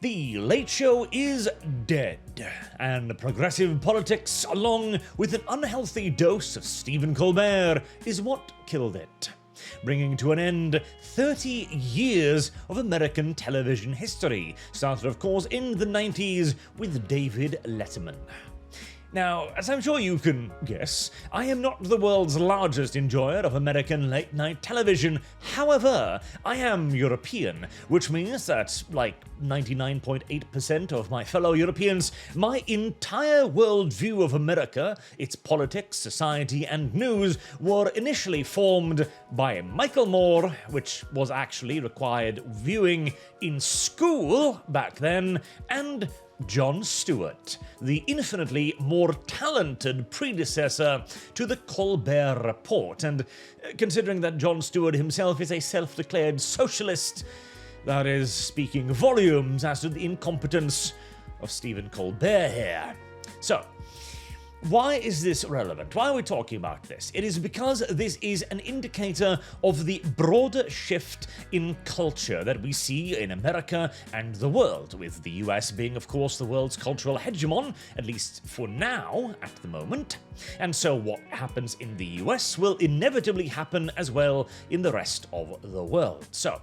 The Late Show is dead, and progressive politics, along with an unhealthy dose of Stephen Colbert, is what killed it, bringing to an end 30 years of American television history, started of course in the 90s with David Letterman. Now, as I'm sure you can guess, I am not the world's largest enjoyer of American late-night television. However, I am European, which means that, like 99.8% of my fellow Europeans, my entire worldview of America, its politics, society, and news were initially formed by Michael Moore, which was actually required viewing in school back then, and Jon Stewart, the infinitely more talented predecessor to the Colbert Report. And considering that Jon Stewart himself is a self-declared socialist, that is speaking volumes as to the incompetence of Stephen Colbert here. So, why is this relevant? Why are we talking about this? It is because this is an indicator of the broader shift in culture that we see in America and the world, with the US being, of course, the world's cultural hegemon, at least for now, at the moment. And so what happens in the US will inevitably happen as well in the rest of the world. So,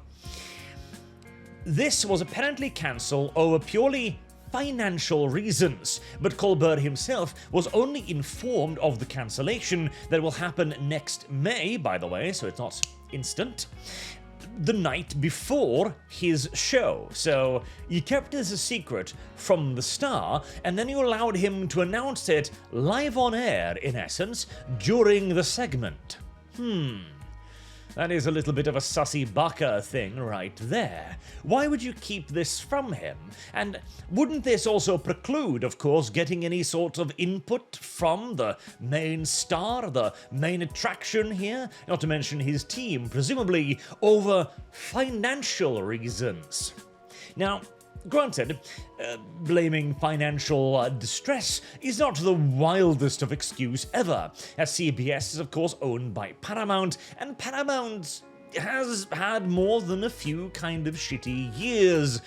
this was apparently cancelled over purely financial reasons, but Colbert himself was only informed of the cancellation that will happen next May, by the way, so it's not instant, the night before his show. So you kept this a secret from the start, and then you allowed him to announce it live on air, in essence, during the segment. That is a little bit of a sussy bucker thing right there. Why would you keep this from him? And wouldn't this also preclude, of course, getting any sort of input from the main star, the main attraction here? Not to mention his team, presumably over financial reasons. Now, granted, blaming financial distress is not the wildest of excuse ever, as CBS is of course owned by Paramount, and Paramount has had more than a few kind of shitty years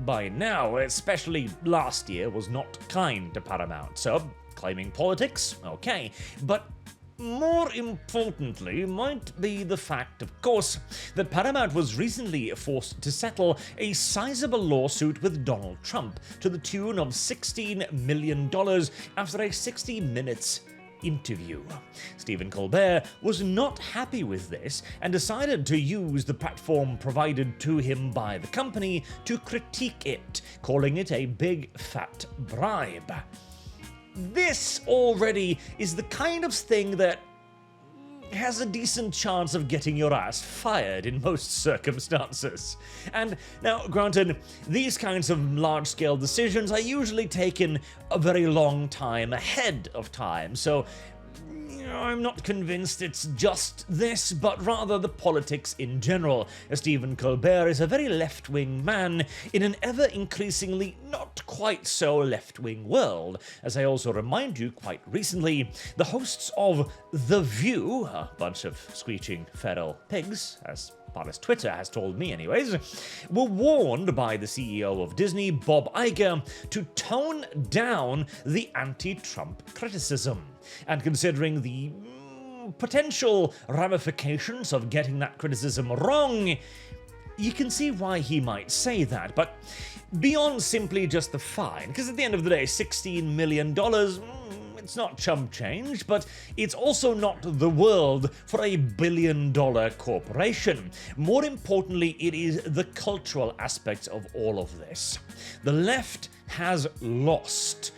by now, especially last year was not kind to Paramount, so claiming politics, okay, but more importantly might be the fact, of course, that Paramount was recently forced to settle a sizable lawsuit with Donald Trump to the tune of $16 million after a 60 Minutes interview. Stephen Colbert was not happy with this and decided to use the platform provided to him by the company to critique it, calling it a big fat bribe. This already is the kind of thing that has a decent chance of getting your ass fired in most circumstances. And now, granted, these kinds of large-scale decisions are usually taken a very long time ahead of time, so I'm not convinced it's just this, but rather the politics in general, as Stephen Colbert is a very left-wing man in an ever-increasingly not quite so left-wing world. As I also remind you, quite recently, the hosts of The View, a bunch of screeching feral pigs, as far as Twitter has told me anyways, were warned by the CEO of Disney, Bob Iger, to tone down the anti-Trump criticism. And considering the potential ramifications of getting that criticism wrong, you can see why he might say that. But beyond simply just the fine, because at the end of the day, $16 million, it's not chump change, but it's also not the world for a billion-dollar corporation. More importantly, it is the cultural aspects of all of this. The left has lost,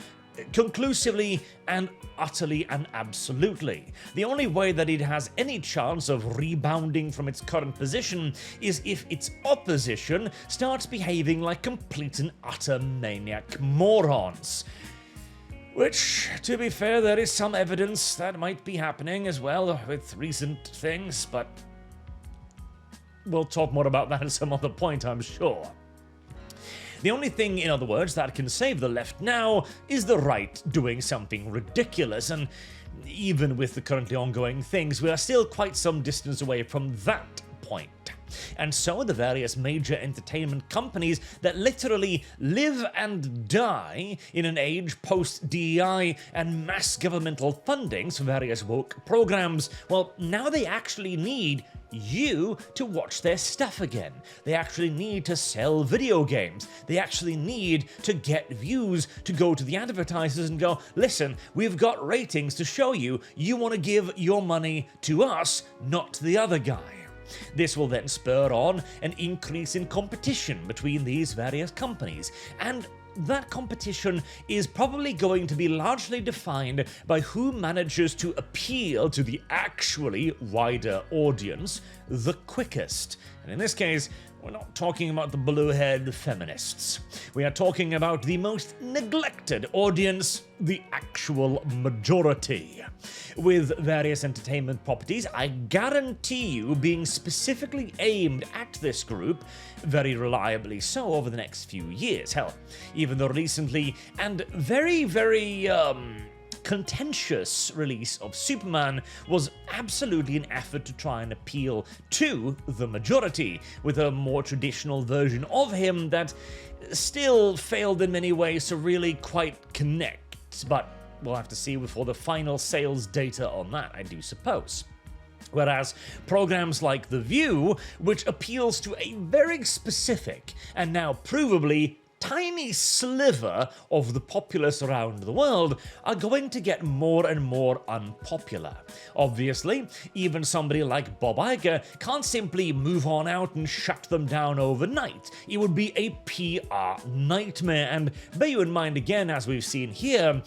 conclusively and utterly and absolutely. The only way that it has any chance of rebounding from its current position is if its opposition starts behaving like complete and utter maniac morons. Which, to be fair, there is some evidence that might be happening as well with recent things, but we'll talk more about that at some other point, I'm sure. The only thing, in other words, that can save the left now is the right doing something ridiculous, and even with the currently ongoing things, we are still quite some distance away from that point. And so the various major entertainment companies that literally live and die in an age post-DEI and mass governmental fundings for various woke programs, well, now they actually need you to watch their stuff again. They actually need to sell video games. They actually need to get views to go to the advertisers and go, listen, we've got ratings to show you. You want to give your money to us, not to the other guy. This will then spur on an increase in competition between these various companies, and that competition is probably going to be largely defined by who manages to appeal to the actually wider audience the quickest. And in this case, we're not talking about the blue-haired feminists. We are talking about the most neglected audience, the actual majority. With various entertainment properties, I guarantee you being specifically aimed at this group, very reliably so over the next few years. Hell, even the recently and very contentious release of Superman was absolutely an effort to try and appeal to the majority, with a more traditional version of him that still failed in many ways to really quite connect. But we'll have to see before the final sales data on that, I do suppose. Whereas programs like The View, which appeals to a very specific and now provably tiny sliver of the populace around the world, are going to get more and more unpopular. Obviously, even somebody like Bob Iger can't simply move on out and shut them down overnight. It would be a PR nightmare, and bear you in mind again, as we've seen here,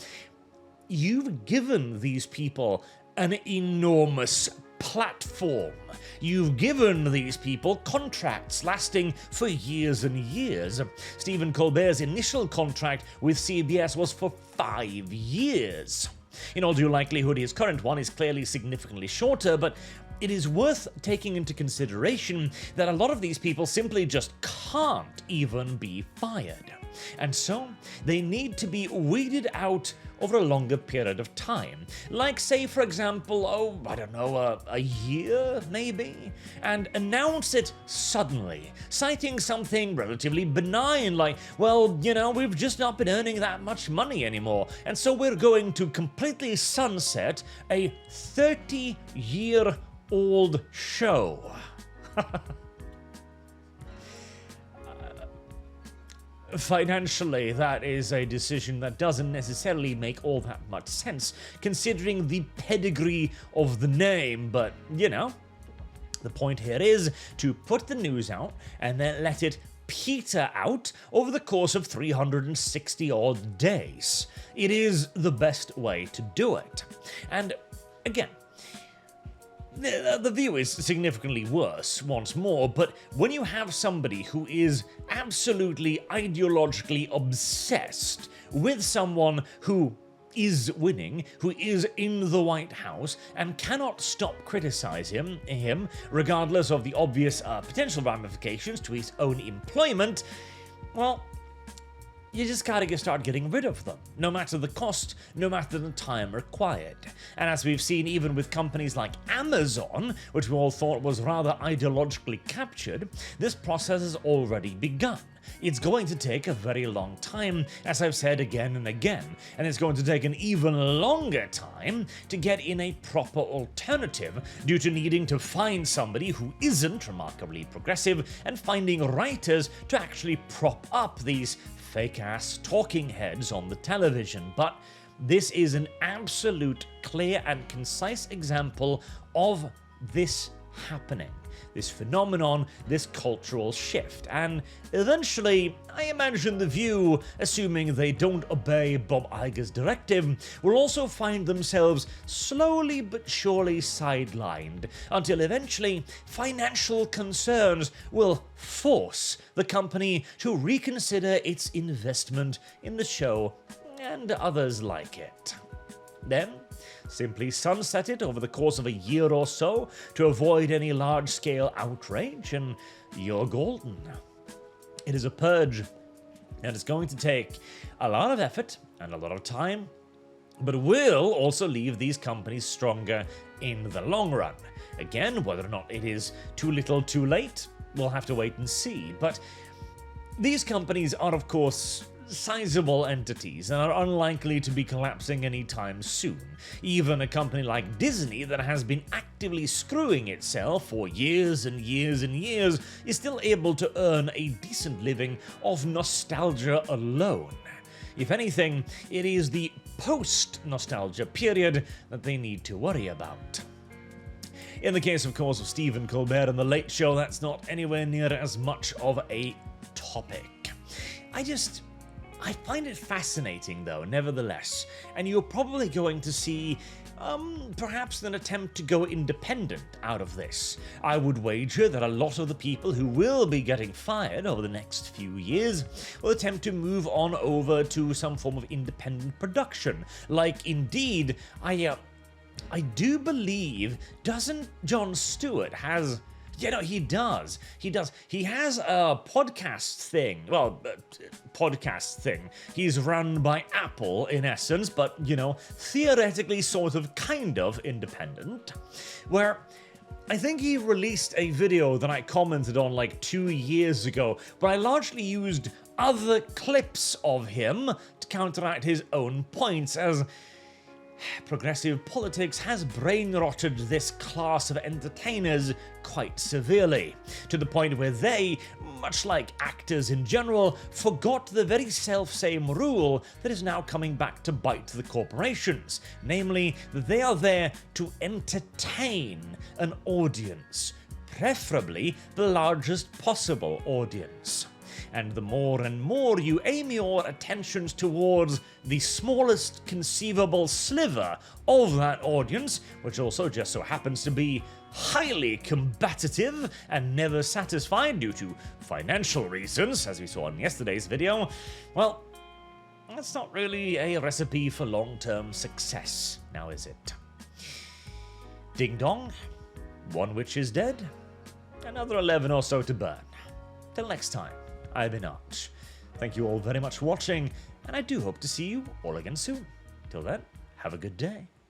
you've given these people an enormous platform. You've given these people contracts lasting for years and years. Stephen Colbert's initial contract with CBS was for 5 years. In all due likelihood, his current one is clearly significantly shorter, but it is worth taking into consideration that a lot of these people simply just can't even be fired. And so, they need to be weeded out over a longer period of time. Like, say, for example, a year, maybe? And announce it suddenly, citing something relatively benign like, well, we've just not been earning that much money anymore, and so we're going to completely sunset a 30-year-old show. Financially, that is a decision that doesn't necessarily make all that much sense, considering the pedigree of the name, but, the point here is to put the news out and then let it peter out over the course of 360-odd days. It is the best way to do it. And, again, the View is significantly worse, once more, but when you have somebody who is absolutely ideologically obsessed with someone who is winning, who is in the White House, and cannot stop criticizing him, regardless of the obvious potential ramifications to his own employment, well, you just gotta start getting rid of them, no matter the cost, no matter the time required. And as we've seen even with companies like Amazon, which we all thought was rather ideologically captured, this process has already begun. It's going to take a very long time, as I've said again and again, and it's going to take an even longer time to get in a proper alternative due to needing to find somebody who isn't remarkably progressive and finding writers to actually prop up these fake-ass talking heads on the television. But this is an absolute clear and concise example of this happening, this phenomenon, this cultural shift. And eventually, I imagine The View, assuming they don't obey Bob Iger's directive, will also find themselves slowly but surely sidelined, until eventually financial concerns will force the company to reconsider its investment in the show and others like it. Then, simply sunset it over the course of a year or so to avoid any large-scale outrage, and you're golden. It is a purge, and it's going to take a lot of effort and a lot of time, but will also leave these companies stronger in the long run. Again, whether or not it is too little too late, we'll have to wait and see. But these companies are, of course, sizable entities and are unlikely to be collapsing anytime soon. Even a company like Disney, that has been actively screwing itself for years and years and years, is still able to earn a decent living off nostalgia alone. If anything, it is the post-nostalgia period that they need to worry about. In the case, of course, of Stephen Colbert and The Late Show, that's not anywhere near as much of a topic. I find it fascinating, though, nevertheless, and you're probably going to see perhaps an attempt to go independent out of this. I would wager that a lot of the people who will be getting fired over the next few years will attempt to move on over to some form of independent production. Like, indeed, I do believe, doesn't Jon Stewart has... he does. He has a podcast thing. Well, podcast thing. He's run by Apple, in essence, but, theoretically sort of kind of independent. Where I think he released a video that I commented on like 2 years ago, but I largely used other clips of him to counteract his own points, as progressive politics has brain-rotted this class of entertainers quite severely, to the point where they, much like actors in general, forgot the very self-same rule that is now coming back to bite the corporations, namely that they are there to entertain an audience, preferably the largest possible audience. And the more and more you aim your attentions towards the smallest conceivable sliver of that audience, which also just so happens to be highly combative and never satisfied due to financial reasons, as we saw in yesterday's video, well, that's not really a recipe for long-term success, now is it? Ding dong, one witch is dead, another 11 or so to burn. Till next time. I've been Arch. Thank you all very much for watching, and I do hope to see you all again soon. Till then, have a good day.